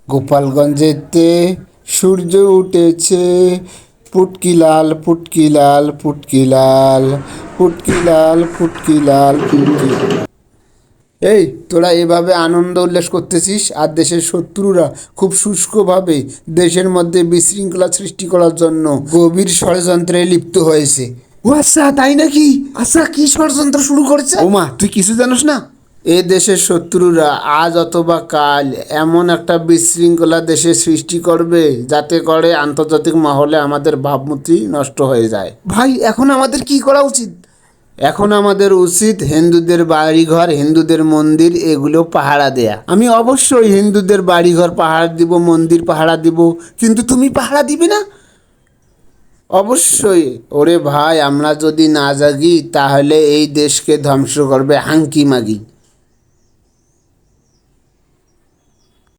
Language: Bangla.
গোপালগঞ্জেতে সূর্য উঠেছে, পুটকি লাল পুটকি লাল পুটকি লাল পুটকি লাল পুটকি লাল পুটকি। এই তোরা এভাবে আনন্দ উল্লাস করতেছিস আর দেশের শত্রুরা খুব শুষ্কভাবে দেশের মধ্যে বিশৃঙ্খলা সৃষ্টি করার জন্য গভীর ষড়যন্ত্রে লিপ্ত হয়েছে। ও আচ্ছা, তাই নাকি? আচ্ছা, কি ষড়যন্ত্র শুরু করেছে? ওমা, তুই কিছু জানিস না? এ দেশের শত্রুরা আজ অথবা কাল এমন একটা বিশৃঙ্খলা দেশে সৃষ্টি করবে যাতে করে আন্তর্জাতিক মহলে আমাদের ভাবমূর্তি নষ্ট হয়ে যায়। ভাই, এখন আমাদের কি করা উচিত? এখন আমাদের উচিত হিন্দুদের বাড়িঘর, হিন্দুদের মন্দির এগুলো পাহারা দেয়া। আমি অবশ্যই হিন্দুদের বাড়িঘর পাহারা দিব, মন্দির পাহারা দিব, কিন্তু তুমি পাহারা দিবে না? অবশ্যই। ওরে ভাই, আমরা যদি না জাগি তাহলে এই দেশকে ধ্বংস করবে হাঙ্কি মাগি।